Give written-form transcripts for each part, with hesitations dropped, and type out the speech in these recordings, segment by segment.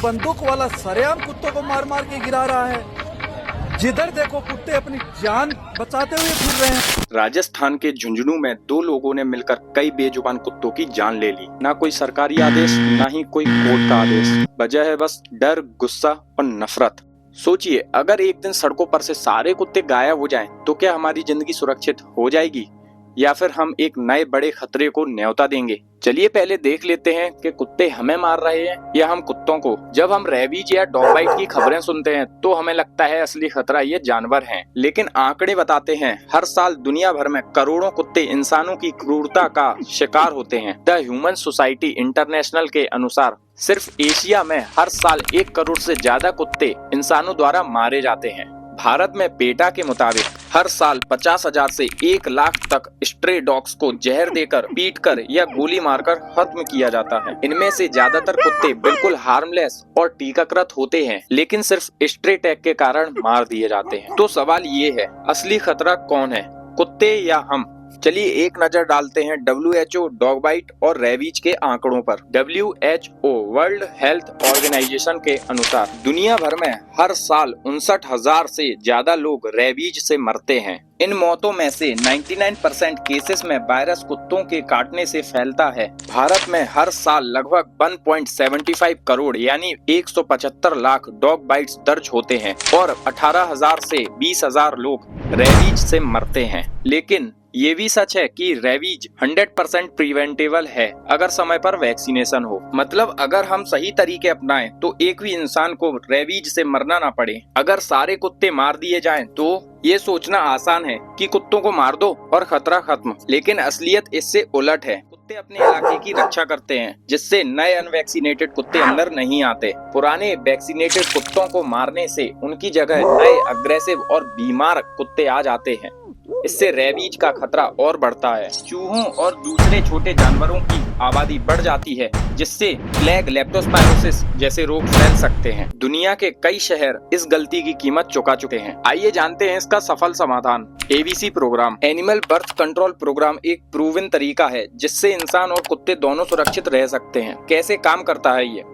बंदूक वाला सरेआम कुत्तों को मार मार के गिरा रहा है। जिधर देखो कुत्ते अपनी जान बचाते हुए फिर रहे हैं। राजस्थान के झुंझुनू में दो लोगों ने मिलकर कई बेजुबान कुत्तों की जान ले ली। ना कोई सरकारी आदेश, ना ही कोई कोर्ट का आदेश। वजह है बस डर, गुस्सा और नफरत। सोचिए, अगर एक दिन सड़कों पर से सारे कुत्ते गायब हो जाएं, तो क्या हमारी जिंदगी सुरक्षित हो जाएगी या फिर हम एक नए बड़े खतरे को न्योता देंगे? चलिए पहले देख लेते हैं कि कुत्ते हमें मार रहे हैं या हम कुत्तों को। जब हम रेबीज या डॉग बाइट की खबरें सुनते हैं तो हमें लगता है असली खतरा ये जानवर हैं, लेकिन आंकड़े बताते हैं हर साल दुनिया भर में करोड़ों कुत्ते इंसानों की क्रूरता का शिकार होते हैं। द ह्यूमन सोसाइटी इंटरनेशनल के अनुसार सिर्फ एशिया में हर साल 1 करोड़ से ज्यादा कुत्ते इंसानों द्वारा मारे जाते हैं। भारत में पेटा के मुताबिक हर साल 50,000 से 1 लाख तक स्ट्रे डॉग्स को जहर देकर, पीटकर या गोली मारकर खत्म किया जाता है। इनमें से ज्यादातर कुत्ते बिल्कुल हार्मलेस और टीकाकृत होते हैं, लेकिन सिर्फ स्ट्रे टैग के कारण मार दिए जाते हैं। तो सवाल ये है, असली खतरा कौन है, कुत्ते या हम? चलिए एक नजर डालते हैं WHO डॉग बाइट और रेबीज के आंकड़ों पर। WHO वर्ल्ड हेल्थ ऑर्गेनाइजेशन के अनुसार दुनिया भर में हर साल 59,000 से ज्यादा लोग रेबीज से मरते हैं। इन मौतों में से 99% केसेस में वायरस कुत्तों के काटने से फैलता है। भारत में हर साल लगभग 1.75 करोड़ यानी 175 लाख डॉग बाइट्स दर्ज होते हैं और 18,000 से 20,000 लोग रेबीज से मरते हैं। लेकिन ये भी सच है कि रेबीज 100% प्रिवेंटेबल है अगर समय पर वैक्सीनेशन हो। मतलब अगर हम सही तरीके अपनाएं तो एक भी इंसान को रेबीज से मरना ना पड़े। अगर सारे कुत्ते मार दिए जाएं तो ये सोचना आसान है कि कुत्तों को मार दो और खतरा खत्म, लेकिन असलियत इससे उलट है। कुत्ते अपने इलाके की रक्षा करते हैं, जिससे नए अनवैक्सीनेटेड कुत्ते अंदर नहीं आते। पुराने वैक्सीनेटेड कुत्तों को मारने से उनकी जगह नए अग्रेसिव और बीमार कुत्ते आ जाते हैं। इससे रेबीज का खतरा और बढ़ता है। चूहों और दूसरे छोटे जानवरों की आबादी बढ़ जाती है, जिससे प्लेग, लेप्टोस्पायरोसिस जैसे रोग फैल सकते हैं। दुनिया के कई शहर इस गलती की कीमत चुका चुके हैं। आइए जानते हैं इसका सफल समाधान। ABC program, animal birth control program, एक प्रूवन तरीका है जिससे इंसान और कुत्ते दोनों सुरक्षित रह सकते हैं। कैसे काम करता है ये?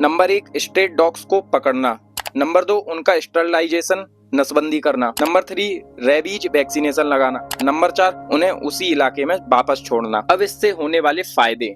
नंबर 1, स्ट्रे डॉग्स को पकड़ना। नंबर 2, उनका स्टरलाइजेशन, नसबंदी करना। नंबर 3, रेबीज वैक्सीनेशन लगाना। नंबर 4, उन्हें उसी इलाके में वापस छोड़ना। अब इससे होने वाले फायदे।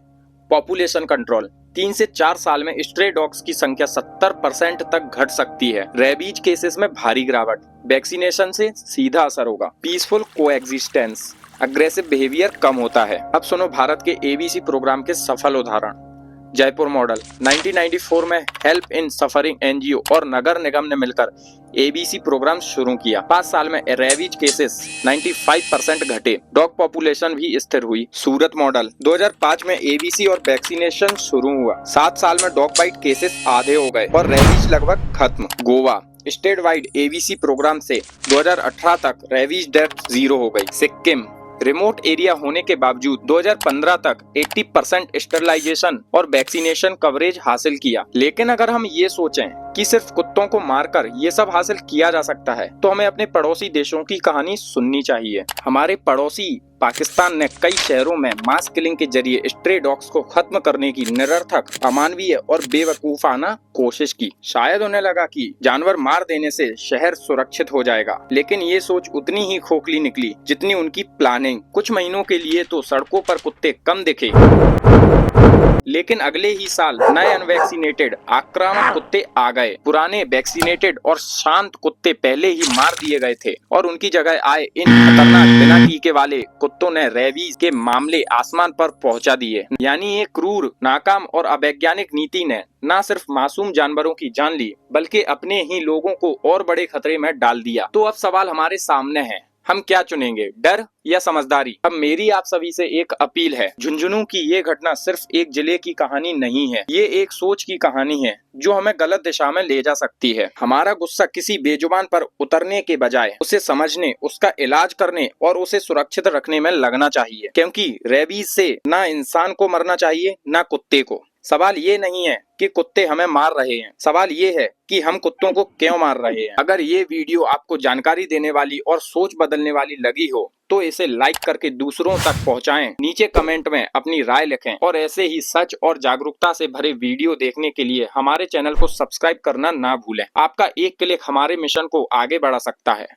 पॉपुलेशन कंट्रोल, 3 से 4 साल में स्ट्रे डॉग्स की संख्या 70% तक घट सकती है। रेबीज केसेस में भारी गिरावट, वैक्सीनेशन से सीधा असर होगा। पीसफुल कोएग्जिस्टेंस, अग्रेसिव बिहेवियर कम होता है। अब सुनो भारत के ABC प्रोग्राम के सफल उदाहरण। जयपुर मॉडल, 1994 में हेल्प इन सफरिंग NGO और नगर निगम ने मिलकर ABC प्रोग्राम शुरू किया। 5 साल में रेबीज केसेस 95% घटे, डॉग पॉपुलेशन भी स्थिर हुई। सूरत मॉडल, 2005 में ABC और वैक्सीनेशन शुरू हुआ। 7 साल में डॉग बाइट केसेस आधे हो गए और रेबीज लगभग खत्म। Goa, state wide ABC program से 2018 तक रेबीज डेथ 0 हो गई। सिक्किम, रिमोट एरिया होने के बावजूद 2015 तक 80% स्टरलाइजेशन और वैक्सीनेशन कवरेज हासिल किया। लेकिन अगर हम ये सोचें कि सिर्फ कुत्तों को मारकर ये सब हासिल किया जा सकता है, तो हमें अपने पड़ोसी देशों की कहानी सुननी चाहिए। हमारे पड़ोसी पाकिस्तान ने कई शहरों में मास किलिंग के जरिए स्ट्रे डॉग्स को खत्म करने की निरर्थक, अमानवीय और बेवकूफाना कोशिश की। शायद उन्हें लगा कि जानवर मार देने से शहर सुरक्षित हो जाएगा, लेकिन ये सोच उतनी ही खोखली निकली जितनी उनकी प्लानिंग। कुछ महीनों के लिए तो सड़कों पर कुत्ते कम दिखे, लेकिन अगले ही साल नए अनवैक्सीनेटेड आक्रामक कुत्ते आ गए। पुराने वैक्सीनेटेड और शांत कुत्ते पहले ही मार दिए गए थे और उनकी जगह आए इन खतरनाक बिना टीके वाले कुत्तों ने रेबीज के मामले आसमान पर पहुंचा दिए। यानी ये क्रूर, नाकाम और अवैज्ञानिक नीति ने न सिर्फ मासूम जानवरों की जान ली, बल्कि अपने ही लोगों को और बड़े खतरे में डाल दिया। तो अब सवाल हमारे सामने है, हम क्या चुनेंगे, डर या समझदारी? अब मेरी आप सभी से एक अपील है। झुंझुनू की ये घटना सिर्फ एक जिले की कहानी नहीं है, ये एक सोच की कहानी है जो हमें गलत दिशा में ले जा सकती है। हमारा गुस्सा किसी बेजुबान पर उतरने के बजाय उसे समझने, उसका इलाज करने और उसे सुरक्षित रखने में लगना चाहिए, क्योंकि रेबीज से ना इंसान को मरना चाहिए ना कुत्ते को। सवाल ये नहीं है कि कुत्ते हमें मार रहे हैं, सवाल ये है कि हम कुत्तों को क्यों मार रहे हैं। अगर ये वीडियो आपको जानकारी देने वाली और सोच बदलने वाली लगी हो तो इसे लाइक करके दूसरों तक पहुंचाएं। नीचे कमेंट में अपनी राय लिखें और ऐसे ही सच और जागरूकता से भरे वीडियो देखने के लिए हमारे चैनल को सब्सक्राइब करना ना भूलें। आपका एक क्लिक हमारे मिशन को आगे बढ़ा सकता है।